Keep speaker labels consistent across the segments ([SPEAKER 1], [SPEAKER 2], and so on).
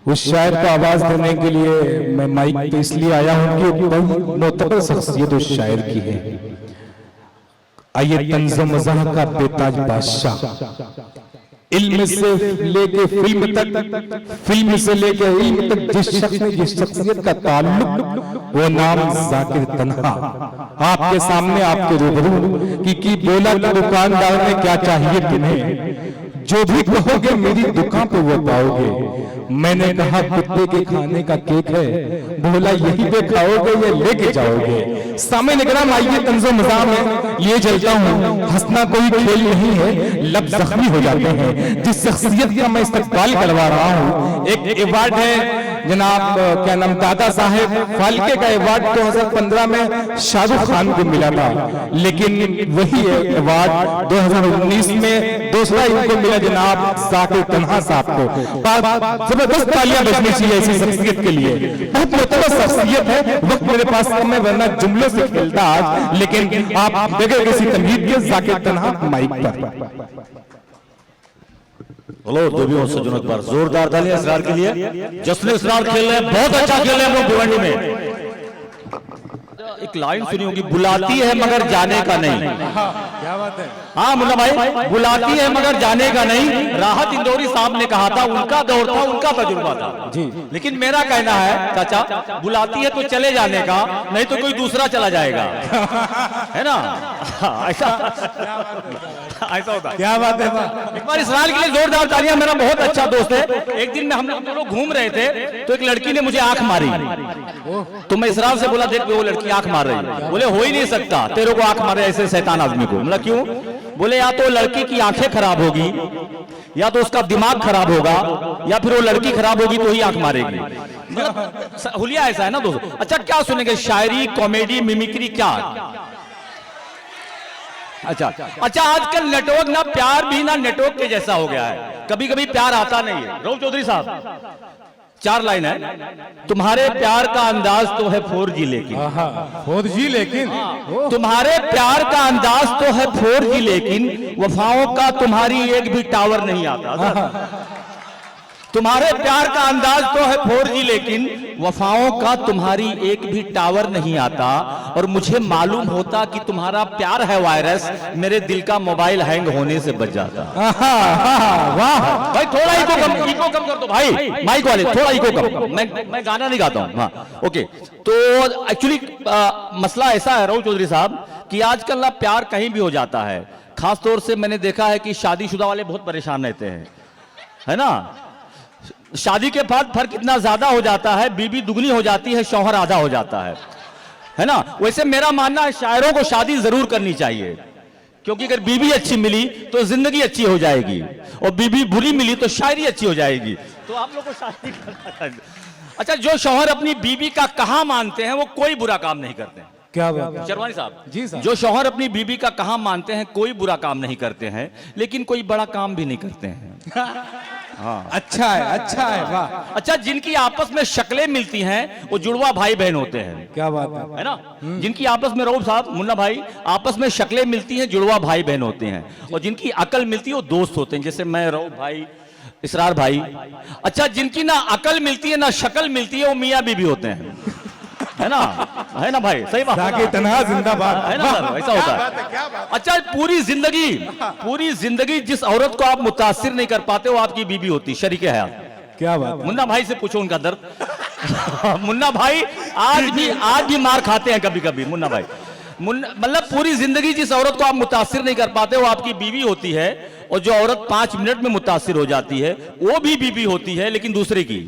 [SPEAKER 1] उस शायर को आवाज देने के लिए मैं माइक पे इसलिए आया हूं कि बहुत मोतबर शख्सियत उस शायर की है। आइए तंज़ो मज़ाह का बेताज बादशाह, इल्म से लेके फिल्म तक, फिल्म से लेके इल्म तक जिस शख्स ने जिस शख्सियत का ताल्लुक, वो नाम ज़ाकिर तन्हा। आपके सामने आपके रूबरू की बोला कि दुकानदार ने क्या चाहिए तुम्हें, जो भी कहोगे मेरी दुकान पे वो पाओगे। मैंने कहा कुत्ते के खाने का केक है, बोला यही पे खाओगे या लेके जाओगे। सामने निकराम आइए तंज़ो मज़ाह में ये चलता हूँ, हंसना कोई खेल नहीं है, लब जख्मी हो जाते हैं। जिस शख्सियत का मैं इस्तकबाल करवा रहा हूँ, एक अवार्ड है जनाब क्या नाम दादा साहेब फाल्के का अवार्ड 2015 में शाहरुख खान को मिला था, लेकिन वही अवार्ड 2019 में दूसरा इनको मिला जनाब ज़ाकिर तन्हा साहब को। जबरदस्त तालियां बजनी चाहिए ऐसी शख्सियत के लिए, बहुत मोतबर शख्सियत है। वक्त मेरे पास कम है वरना जुमलों से खेलता आज, लेकिन आप बगैर किसी तमहीद के ज़ाकिर तन्हा माइक पर।
[SPEAKER 2] हेलो दोबियों सज्जनों एक बार जोरदार तालियां इसरार के लिए। जश्न इसरार खेल रहे हैं, बहुत अच्छा खेल रहे हैं हम लोग भिवंडी में। एक लाइन सुनी होगी, बुलाती है मगर जाने का नहीं।
[SPEAKER 1] क्या बात है।
[SPEAKER 2] हाँ मुन्ना भाई, बुलाती है मगर जाने का नहीं। राहत इंदौरी साहब ने कहा था, उनका दौर था, उनका तजुर्बा था जी। लेकिन मेरा कहना है चाचा, बुलाती है तो चले जाने का, नहीं तो कोई दूसरा चला जाएगा, है ना। ऐसा ऐसा होता है।
[SPEAKER 1] क्या बात है।
[SPEAKER 2] एक बार इसरार के लिए जोरदार तालियां। मेरा बहुत अच्छा दोस्त है। एक दिन में हम लोग घूम रहे थे तो एक लड़की ने मुझे आंख मारी, तो मैं इसरार से बोला देख वो लड़की आंख मार रही। बोले हो ही नहीं सकता तेरे को आंख मारे ऐसे शैतान आदमी को। मतलब क्यों? बोले या तो लड़की की आंखें खराब होगी, या तो उसका दिमाग खराब होगा, या फिर वो लड़की खराब होगी तो ही आंख मारेगी। मतलब हुलिया ऐसा है ना दोस्तों। अच्छा क्या सुनेंगे, शायरी, कॉमेडी, मिमिक्री, क्या? अच्छा आजकल नेटवर्क ना प्यार भी ना नेटवर्क के जैसा हो गया है, कभी कभी प्यार आता नहीं है। रऊफ चौधरी साहब 4 लाइन है। तुम्हारे प्यार का अंदाज तो है 4G लेकिन,
[SPEAKER 1] 4G लेकिन,
[SPEAKER 2] तुम्हारे प्यार का अंदाज तो है 4G लेकिन, वफाओं का तुम्हारी एक भी टावर नहीं आता। तुम्हारे प्यार का अंदाज तो है 4G लेकिन, वफाओं का तुम्हारी एक भी टावर नहीं आता। और मुझे मालूम होता कि तुम्हारा प्यार है वायरस, मेरे दिल का मोबाइल हैंग होने से बच जाता। वाह भाई, थोड़ा इको कम कर दो भाई, माइक वाले थोड़ा इको कम। मैं गाना नहीं गाता हूँ। हाँ ओके। तो एक्चुअली मसला ऐसा है राहुल चौधरी साहब कि आजकल ना प्यार कहीं भी हो जाता है। खासतौर से मैंने देखा है कि शादीशुदा वाले बहुत परेशान रहते हैं, है ना। शादी के बाद फर्क इतना ज्यादा हो जाता है, बीबी दुगनी हो जाती है, शौहर आधा हो जाता है ना। वैसे मेरा मानना है शायरों को शादी जरूर करनी चाहिए, क्योंकि अगर बीबी अच्छी मिली तो जिंदगी अच्छी हो जाएगी, और बीबी बुरी मिली तो शायरी अच्छी हो जाएगी। तो आप लोग को शादी करना चाहिए। अच्छा, जो शौहर अपनी बीबी का कहा मानते हैं वो कोई बुरा काम नहीं करते हैं।
[SPEAKER 1] क्या बात।
[SPEAKER 2] शर्वानी साहब
[SPEAKER 1] जी साहब,
[SPEAKER 2] जो शौहर अपनी बीबी का कहा मानते हैं कोई बुरा काम नहीं करते हैं, लेकिन कोई बड़ा काम भी नहीं करते हैं। हाँ
[SPEAKER 1] अच्छा है वाह।
[SPEAKER 2] अच्छा, जिनकी आपस में शक्लें मिलती हैं वो जुड़वा भाई बहन होते हैं।
[SPEAKER 1] क्या बात
[SPEAKER 2] है ना। जिनकी आपस में रऊफ साहब, मुन्ना भाई, आपस में शक्लें मिलती हैं, जुड़वा भाई बहन होते हैं। और जिनकी अकल मिलती है वो दोस्त होते हैं, जैसे मैं, रऊफ भाई, इसरार भाई। अच्छा, जिनकी ना अकल मिलती है ना शक्ल मिलती है वो मियाँ बीबी होते हैं, है ना भाई। सही बात है,
[SPEAKER 1] तन्हा जिंदाबाद,
[SPEAKER 2] है ना सर, ऐसा होता है। अच्छा, पूरी जिंदगी जिस औरत को आप मुतासिर नहीं कर पाते वो आपकी बीबी होती, शरीके हयात।
[SPEAKER 1] क्या बात।
[SPEAKER 2] मुन्ना भाई से पूछो उनका दर्द। मुन्ना भाई आज भी मार खाते हैं कभी कभी। मुन्ना भाई मतलब पूरी जिंदगी जिस औरत को आप मुतासिर नहीं कर पाते वो आपकी बीवी होती है, और जो औरत 5 मिनट में मुतासिर हो जाती है वो भी बीवी होती है, लेकिन दूसरे की।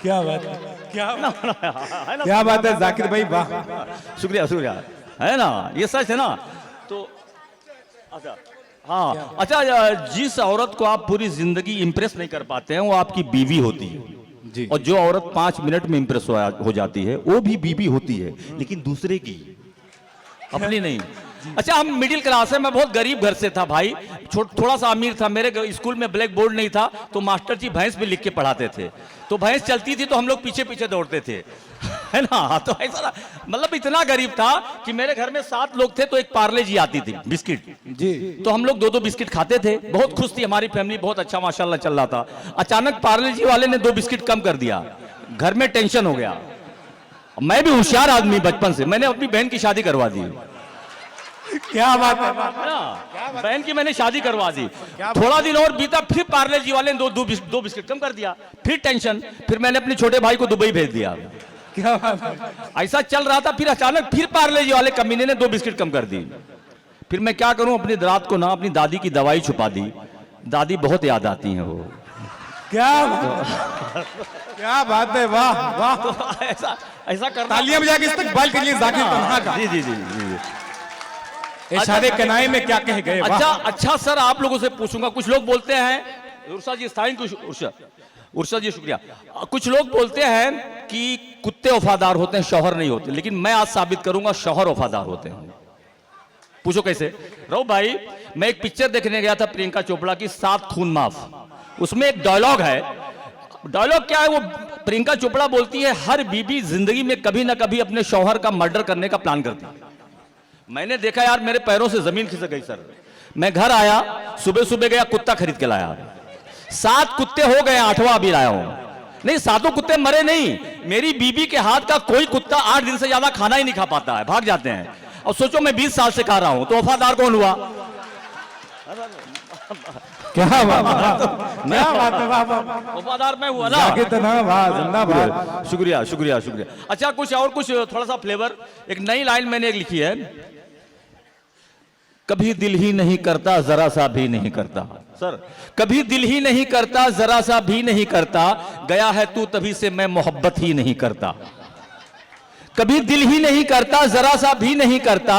[SPEAKER 1] क्या बात है। क्या बात है जाकिर भाई, वाह।
[SPEAKER 2] शुक्रिया, है ना, ये सच है ना। तो अच्छा, हाँ अच्छा, जिस औरत को आप पूरी जिंदगी इंप्रेस नहीं कर पाते हैं वो आपकी बीवी होती है जी। और जो औरत 5 मिनट में इंप्रेस हो जाती है वो भी बीवी होती है, लेकिन दूसरे की, अपनी नहीं। अच्छा, हम मिडिल क्लास है, मैं बहुत गरीब घर से था भाई, थोड़ा सा अमीर था। मेरे स्कूल में ब्लैक बोर्ड नहीं था, तो मास्टर जी भैंस पे लिख के पढ़ाते थे, तो भैंस चलती थी तो हम लोग पीछे पीछे दौड़ते थे। है ना। तो ऐसा मतलब इतना गरीब था कि मेरे घर में 7 लोग थे तो एक पार्ले जी आती थी बिस्किट
[SPEAKER 1] जी।
[SPEAKER 2] तो हम लोग 2-2 बिस्किट खाते थे, बहुत खुश थी हमारी फैमिली, बहुत अच्छा माशाल्लाह चल रहा था। अचानक पार्ले जी वाले ने 2 बिस्किट कम कर दिया, घर में टेंशन हो गया। मैं भी होशियार आदमी बचपन से, मैंने अपनी बहन की शादी करवा दी।
[SPEAKER 1] क्या बात है,
[SPEAKER 2] बहन की मैंने शादी करवा दी। थोड़ा दिन और बीता, फिर पार्ले जी वाले ने 2 बिस्किट कम कर दिया, फिर टेंशन, फिर मैंने अपने छोटे भाई को दुबई भेज दिया।
[SPEAKER 1] क्या बात है।
[SPEAKER 2] ऐसा चल रहा था, फिर अचानक फिर पार्ले जी वाले कमीने ने 2 बिस्किट कम कर दी। फिर मैं क्या करूं, अपनी रात को ना अपनी दादी की दवाई छुपा दी। दादी बहुत याद आती हैं वो।
[SPEAKER 1] क्या बात है, वाह वाह।
[SPEAKER 2] तो ऐसा करना,
[SPEAKER 1] तालियां बजा के इस्तकबाल के लिए जाकिर तन्हा का।
[SPEAKER 2] जी जी जी जी।
[SPEAKER 1] इशारे कनाए में क्या कह गए।
[SPEAKER 2] अच्छा सर, आप लोगों से पूछूंगा, कुछ लोग बोलते हैं, उर्षा जी उर्षा जी शुक्रिया। कुछ लोग बोलते हैं कि कुत्ते वफादार होते हैं, शौहर नहीं होते, लेकिन मैं आज साबित करूंगा शौहर वफादार होते हैं। पूछो कैसे? रहो भाई, मैं एक पिक्चर देखने गया था प्रियंका चोपड़ा की, 7 खून माफ। उसमें एक डायलॉग है, डायलॉग क्या है, वो प्रियंका चोपड़ा बोलती है हर बीबी जिंदगी में कभी ना कभी अपने शौहर का मर्डर करने का प्लान करती है। मैंने देखा यार, मेरे पैरों से जमीन खिसक गई सर। मैं घर आया, सुबह सुबह गया, कुत्ता खरीद के लाया। 7 कुत्ते हो गए, 8वां अभी लाया हूं। नहीं, 7 कुत्ते मरे नहीं, मेरी बीबी के हाथ का कोई कुत्ता 8 दिन से ज्यादा खाना ही नहीं खा पाता है, भाग जाते हैं। और सोचो मैं 20 साल से खा रहा हूं, तो वफादार कौन हुआ?
[SPEAKER 1] क्या बात है,
[SPEAKER 2] वफादार मैं हुआ ना।
[SPEAKER 1] जिंदाबाद।
[SPEAKER 2] शुक्रिया शुक्रिया शुक्रिया। अच्छा, कुछ और कुछ थोड़ा सा फ्लेवर। एक नई लाइन मैंने एक लिखी है, कभी दिल ही नहीं करता जरा सा भी नहीं करता। सर, कभी दिल ही नहीं करता जरा सा भी नहीं करता, गया है तू तभी से मैं मोहब्बत ही नहीं करता। कभी दिल ही नहीं करता जरा सा भी नहीं करता,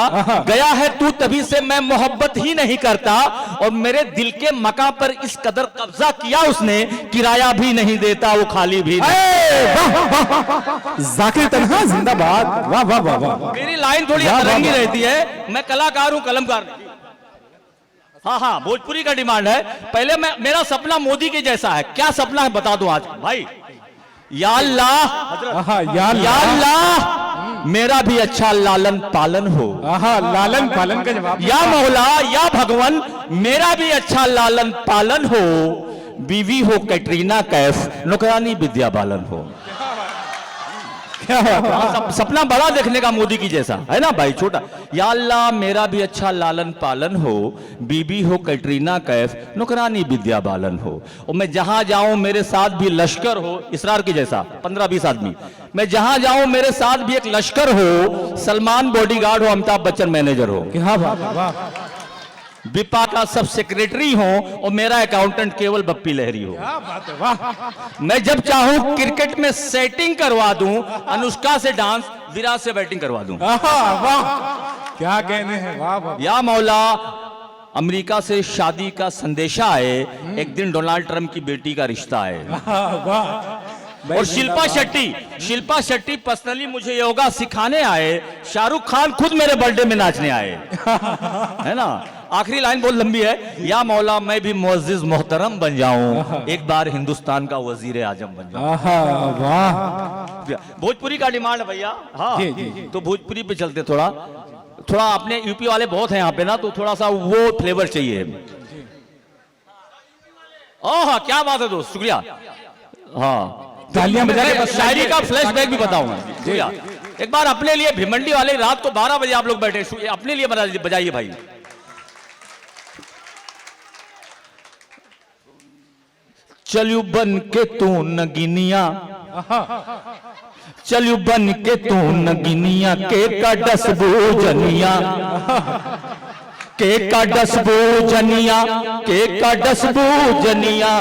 [SPEAKER 2] गया है तू तभी से मैं मोहब्बत ही नहीं करता। और मेरे दिल के मकान पर इस कदर कब्जा किया उसने, किराया भी नहीं देता, वो खाली भी नहीं।
[SPEAKER 1] जाकिर तन्हा जिंदाबाद। वाह वाह वाह वाह।
[SPEAKER 2] मेरी लाइन थोड़ी अतरंगी रहती है, मैं कलाकार हूं, कलमकार नहीं। हाँ, भोजपुरी का डिमांड है। पहले मेरा सपना मोदी के जैसा है। क्या सपना है बता दूं आज भाई? या अल्लाह, या अल्लाह, मेरा भी अच्छा लालन पालन हो।
[SPEAKER 1] लालन पालन का जवाब।
[SPEAKER 2] या मौला, या भगवान, मेरा भी अच्छा लालन पालन हो। बीवी हो कैटरीना कैफ, नौकरानी विद्या बालन हो। सपना बड़ा देखने का मोदी की जैसा है ना भाई, छोटा। या अल्लाह, मेरा भी अच्छा लालन पालन हो, बीबी हो कैटरीना कैफ, नौकरानी विद्या बालन हो। और मैं जहां जाऊं मेरे साथ भी लश्कर हो, इसरार की जैसा 15-20 आदमी। मैं जहां जाऊं मेरे साथ भी एक लश्कर हो, सलमान बॉडीगार्ड हो, अमिताभ बच्चन मैनेजर हो।
[SPEAKER 1] क्या बात है, वाह।
[SPEAKER 2] विपा का सब सेक्रेटरी हो और मेरा अकाउंटेंट केवल बप्पी लहरी हो।
[SPEAKER 1] क्या बात है, वाह।
[SPEAKER 2] मैं जब चाहूं क्रिकेट में सेटिंग करवा दूं, अनुष्का से डांस, विराट से बैटिंग करवा दूं।
[SPEAKER 1] वाह, क्या कहने हैं, वाह वाह।
[SPEAKER 2] या मौला, अमेरिका से शादी का संदेशा आए, एक दिन डोनाल्ड ट्रंप की बेटी का रिश्ता आए। और शिल्पा शेट्टी पर्सनली मुझे योगा सिखाने आए, शाहरुख खान खुद मेरे बर्थडे में नाचने आए। है ना। आखिरी लाइन बहुत लंबी है, या मौला, मैं भी मुअज्जिज मोहतरम बन जाऊं, एक बार हिंदुस्तान का वजीर आजम बन जाऊं।
[SPEAKER 1] वाह।
[SPEAKER 2] भोजपुरी का डिमांड है भैया। हाँ,
[SPEAKER 1] जी।
[SPEAKER 2] तो भोजपुरी पे चलते, थोड़ा अपने यूपी वाले बहुत हैं यहाँ पे ना, तो थोड़ा सा वो फ्लेवर चाहिए। ओह, क्या बात है दोस्त, शुक्रिया। हाँ,
[SPEAKER 1] तालियां बजा के
[SPEAKER 2] शायरी का फ्लैशबैक भी बताऊंगा। एक बार अपने लिए भिमंडी वाले, रात को 12 बजे आप लोग बैठे, अपने लिए बजाइए भाई। चलू बन के तू नगिनिया, चलू बन के तू नगिनिया, के का डसबू जनिया, के का डसबू जनिया, के का डसबू जनिया,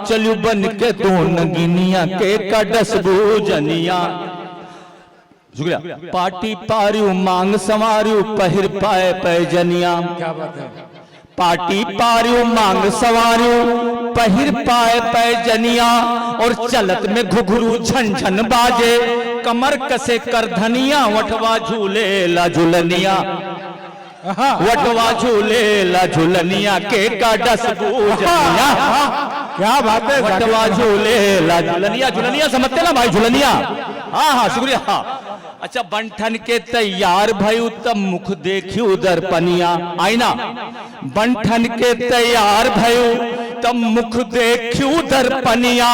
[SPEAKER 2] चलू बन के तू नगिनिया, के का डसबू जनिया। शुक्रिया। पार्टी पारियो मांग संवारियो, पहिर पाए पैजनिया।
[SPEAKER 1] क्या बात है।
[SPEAKER 2] पार्टी पारियो मांग संवारियो, पहिर पाए पैजनिया। और चलत में घुघरू झन बाजे, कमर कसे कर धनिया, वटवा झूले ला झुलनिया, वटवा झूले ला झुलनिया, के का डसबू जनिया।
[SPEAKER 1] क्या बात है।
[SPEAKER 2] वटवा झूले ला झुलनिया, झुलनिया समझते ना भाई, झुलनिया। हाँ हाँ शुक्रिया। हाँ अच्छा, बंठन के तैयार भयू तब मुख देखी उधर पनिया, आईना बंठन के तैयार भयू तब मुख देखी उधर पनिया,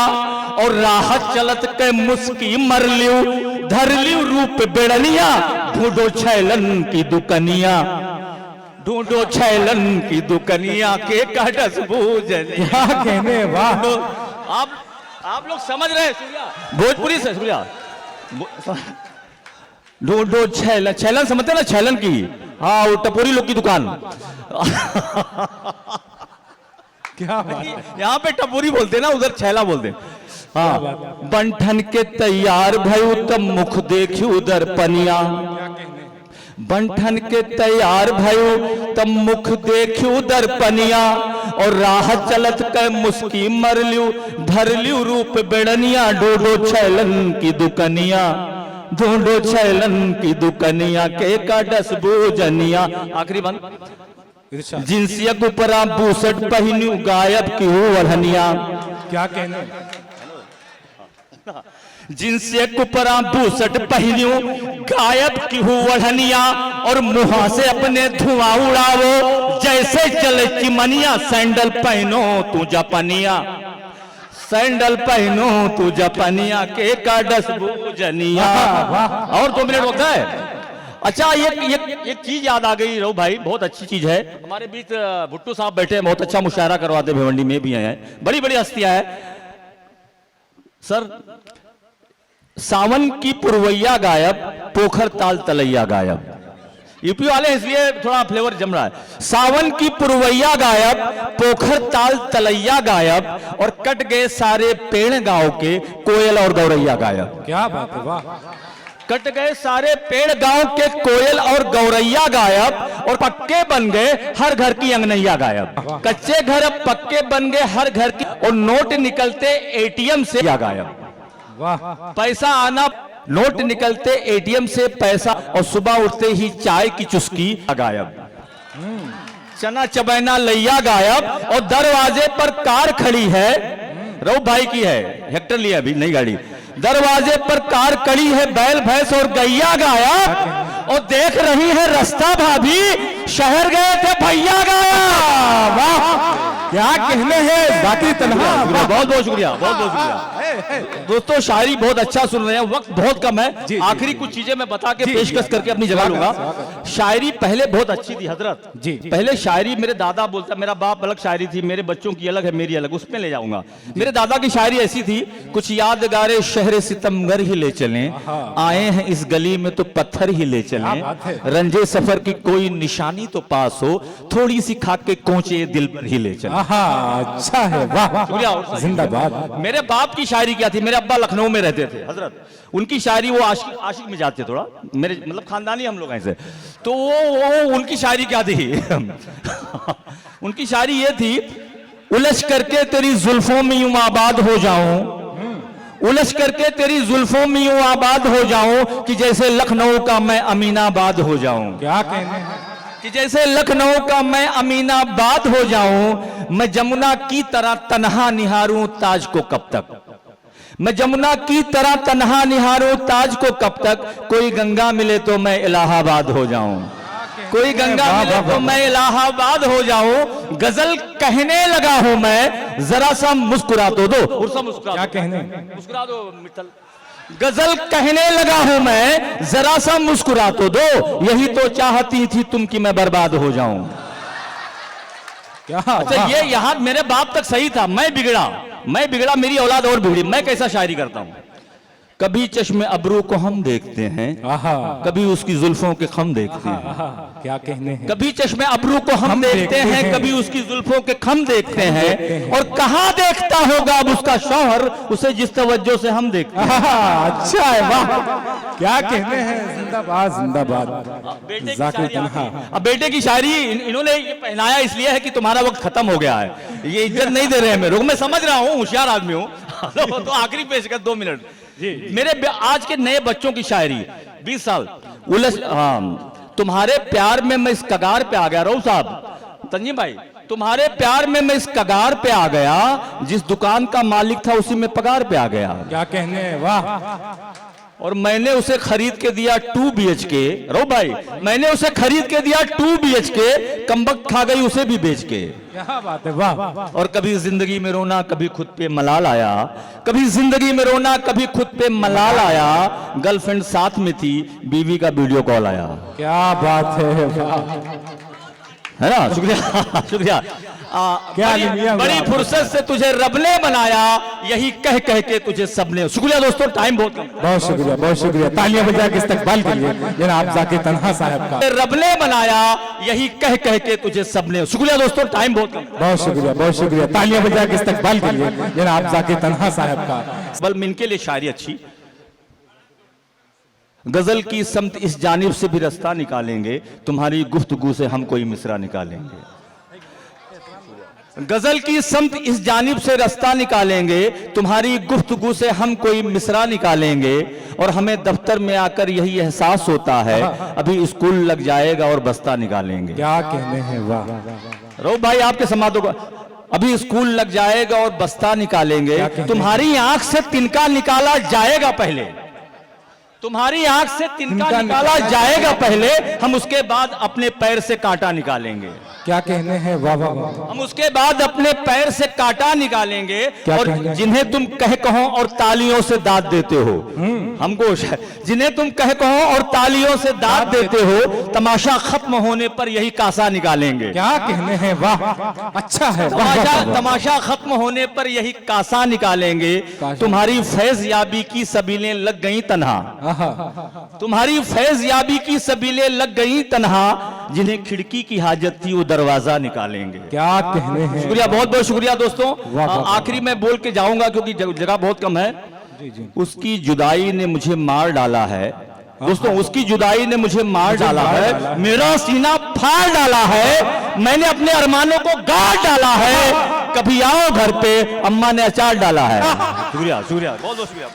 [SPEAKER 2] और राहत चलत के मुस्की मर लियो, धर लियो रूप बेड़निया, ढूंढो छैलन की दुकनिया, ढूंढो छैलन की दुकनिया के कटस बूझनिया।
[SPEAKER 1] क्या कहने, वाह।
[SPEAKER 2] आप लोग समझ रहे हैं भोजपुरी से शुक्रिया। ढूंढो छैलन, छैलन समझते ना, छैलन की, हाँ वो टपोरी लोग की दुकान।
[SPEAKER 1] क्या
[SPEAKER 2] यहाँ पे टपोरी बोलते हैं ना, उधर छैला बोलते हैं। हाँ, बंठन के तैयार भयू तब मुख देखी उधर पनिया, बंठन के तैयार भयू तब मुख देखी उधर पनिया, और राह चलत के मुस्की मर लियो, धर लियो रूप बेड़निया, ढूंढो छैलन की दुकनिया, ढूंढो छैलन की दुकनिया के काडस बूझनिया। आखिरी बंद। जिनसिया गुपरा बूसट पहन्यू गायब की वढ़निया,
[SPEAKER 1] क्या कहने,
[SPEAKER 2] जिनसे कुपरा बूसट पहन्यू गायब की वढ़निया, और मुहा से अपने धुआं उड़ावो जैसे चले चिमनिया, सैंडल पहनो तू जपनिया, सैंडल पहनो तू जपनिया के काडस बूझनिया। और 2 मिनट होता है। अच्छा, एक चीज याद आ गई रो भाई, बहुत अच्छी चीज है। हमारे बीच भुट्टू साहब बैठे हैं, बहुत अच्छा मुशायरा करवाते भिवंडी में भी हैं, बड़ी बड़ी हस्तियां हैं। सर, सावन की पुरवैया गायब, पोखर ताल तलैया गायब। यूपी वाले इसलिए थोड़ा फ्लेवर जम रहा है। सावन की पुरवैया गायब, पोखर ताल तलैया गायब, और कट गए सारे पेड़ गांव के, कोयल और गौरैया गायब।
[SPEAKER 1] क्या बात है, वाह।
[SPEAKER 2] कट गए सारे पेड़ गांव के, कोयल और गौरैया गायब, और पक्के बन गए हर घर की अंगनैया गायब। कच्चे घर अब पक्के बन गए हर घर की, और नोट निकलते एटीएम से गायब।
[SPEAKER 1] वाह।
[SPEAKER 2] पैसा आना, नोट निकलते एटीएम से पैसा, और सुबह उठते ही चाय की चुस्की गायब। चना चबैना लैया गायब, और दरवाजे पर कार खड़ी है, रऊ भाई की है, हेक्टर लिया अभी नई गाड़ी, दरवाजे पर कार खड़ी है, बैल भैंस और गैया गायब, और देख रही है रास्ता भाभी, शहर गए थे भैया गायब। वाह,
[SPEAKER 1] क्या कहने हैं, बाकी तनहा।
[SPEAKER 2] बहुत बहुत शुक्रिया, बहुत बहुत शुक्रिया। दोस्तों, शायरी बहुत अच्छा सुन रहे हैं, वक्त बहुत कम है, आखिरी कुछ चीजें मैं बता के पेशकश करके अपनी जगह लूंगा। शायरी पहले बहुत अच्छी थी हजरत जी, पहले शायरी मेरे दादा बोलता, मेरा बाप अलग शायरी थी, मेरे बच्चों की अलग है, मेरी अलग, उसमें ले जाऊंगा। मेरे दादा की शायरी ऐसी थी, कुछ यादगारे शहर सितमगर ही ले चलें, आए हैं इस गली में तो पत्थर ही ले चलें, रंजे सफर की कोई निशानी तो पास हो, थोड़ी सी खा के कोंचे दिल पर ही ले चलें।
[SPEAKER 1] अच्छा है, वाह,
[SPEAKER 2] शुक्रिया,
[SPEAKER 1] जिंदाबाद।
[SPEAKER 2] मेरे बाप की शायरी क्या थी, मेरे अब्बा लखनऊ में रहते थे हजरत, उनकी शायरी वो आशिक मिजाज थे थोड़ा, मेरे मतलब खानदानी हम लोग ऐसे, तो वो उनकी शायरी क्या थी उनकी शायरी ये थी, उलझ करके तेरी जुल्फों में यूं आबाद हो जाऊं, उलझ करके तेरी जुल्फों में यूं आबाद हो जाऊं, कि जैसे लखनऊ का मैं अमीनाबाद हो जाऊं।
[SPEAKER 1] क्या कहने हैं,
[SPEAKER 2] कि जैसे लखनऊ का मैं अमीनाबाद हो जाऊं, मैं जमुना की तरह तन्हा निहारूं ताज को कब तक, मैं जमुना की तरह तन्हा निहारूं ताज को कब तक, कोई गंगा मिले तो मैं इलाहाबाद हो जाऊं, कोई गंगा मिले तो मैं इलाहाबाद हो जाऊं, गजल कहने लगा हूं मैं, जरा सा मुस्कुरा तो दो, और सब मुस्कुरा,
[SPEAKER 1] क्या कहने,
[SPEAKER 2] मुस्कुरा दो मित्तल, गजल कहने लगा हूं मैं, जरा सा मुस्कुरा तो दो, यही तो चाहती थी तुम कि मैं बर्बाद हो जाऊं। अच्छा, ये यहां मेरे बाप तक सही था, मैं बिगड़ा, मेरी औलाद और बिगड़ी। मैं कैसा शायरी करता हूं, कभी चश्मे अबरू को हम देखते हैं, कभी उसकी जुल्फों के खम देखते हैं।
[SPEAKER 1] क्या कहने हैं,
[SPEAKER 2] कभी चश्मे अबरू को हम देखते हैं, कभी उसकी जुल्फों के खम देखते हैं, और कहाँ देखता होगा अब उसका शौहर, उसे जिस तवज्जो से हम देखते हैं।
[SPEAKER 1] अच्छा है, वाह, क्या कहने हैं, जिंदाबाद जिंदाबाद।
[SPEAKER 2] अब बेटे की शायरी इन्होंने ये पहनाया इसलिए है कि तुम्हारा वक्त खत्म हो गया है, ये इज्जत नहीं दे रहे हैं मेरे को, मैं समझ रहा हूँ, होशियार आदमी हूँ। तो आखिरी पेश कर 2 मिनट मेरे आज के नए बच्चों की शायरी, 20 साल उलझ, हाँ, तुम्हारे प्यार में मैं इस कगार पे आ गया, रऊ साहब, तंजीम भाई, तुम्हारे प्यार में मैं इस कगार पे आ गया, जिस दुकान का मालिक था उसी में पगार पे आ गया।
[SPEAKER 1] क्या कहने हैं, वाह,
[SPEAKER 2] और मैंने उसे खरीद के दिया 2 BHK। रो भाई, मैंने उसे खरीद के दिया 2 BHK, कमबख्त खा गई उसे भी बेच के।
[SPEAKER 1] क्या बात है, वाह।
[SPEAKER 2] और कभी जिंदगी में रोना, कभी खुद पे मलाल आया, कभी जिंदगी में रोना, कभी खुद पे मलाल आया। गर्लफ्रेंड साथ में थी, बीवी का वीडियो कॉल आया।
[SPEAKER 1] क्या बात है, वाह।
[SPEAKER 2] है ना, शुक्रिया शुक्रिया।
[SPEAKER 1] क्या
[SPEAKER 2] बड़ी फुर्सत से तुझे रब ने बनाया, यही कह कह के तुझे सबने। शुक्रिया दोस्तों, टाइम बहुत कम।
[SPEAKER 1] बहुत शुक्रिया, बहुत शुक्रिया। तालियां बजा के इस्तकबाल के लिए जनाब जाकिर तन्हा साहब का।
[SPEAKER 2] रब ने बनाया, यही कह कह के तुझे सबने। शुक्रिया दोस्तों, टाइम बहुत कम।
[SPEAKER 1] बहुत शुक्रिया, बहुत शुक्रिया। तालियां बजा के इस्तकबाल के लिए जनाब जाकिर तन्हा साहब का।
[SPEAKER 2] बल इनके लिए शायरी अच्छी। गजल की समत इस जानिब से भी रास्ता निकालेंगे, तुम्हारी गुफ्तगू से हम कोई मिसरा निकालेंगे। गजल की समत इस जानिब से रास्ता निकालेंगे, तुम्हारी गुफ्तगू से हम कोई मिसरा निकालेंगे। और हमें दफ्तर में आकर यही एहसास होता है, अभी स्कूल लग जाएगा और बस्ता निकालेंगे।
[SPEAKER 1] क्या कहने हैं, वाह।
[SPEAKER 2] रो भाई, आपके समातों का अभी स्कूल लग जाएगा और बस्ता निकालेंगे। तुम्हारी आंख से तिनका निकाला जाएगा पहले, तुम्हारी आंख से तिनका निकाला जाएगा पहले, हम उसके बाद अपने पैर से कांटा निकालेंगे।
[SPEAKER 1] क्या कहने हैं, वाह वाह वाह।
[SPEAKER 2] हम उसके बाद अपने पैर से कांटा निकालेंगे। और जिन्हें तुम कह कहो और तालियों से दाद देते हो, हमको जिन्हें तुम कह कहो और तालियों से दाद देते हो, तमाशा खत्म होने पर यही कासा निकालेंगे।
[SPEAKER 1] क्या कहने हैं, वाह। अच्छा है,
[SPEAKER 2] तमाशा खत्म होने पर यही कासा निकालेंगे। तुम्हारी फैज याबी की सबीलें लग गई तन्हा, तुम्हारी फैज याबी की सबीलें लग गई तन्हा, जिन्हें खिड़की की हाजत थी वो दरवाजा निकालेंगे।
[SPEAKER 1] क्या कहने हैं।
[SPEAKER 2] शुक्रिया, बहुत बहुत शुक्रिया दोस्तों। आखिरी में बोल के जाऊंगा क्योंकि जगह बहुत कम है। उसकी जुदाई ने मुझे मार डाला है दोस्तों, उसकी जुदाई ने मुझे मार डाला है, मेरा सीना फाड़ डाला है, मैंने अपने अरमानों को गाड़ डाला है। कभी आओ घर पे, अम्मा ने अचार डाला है। शुक्रिया शुक्रिया, बहुत बहुत शुक्रिया।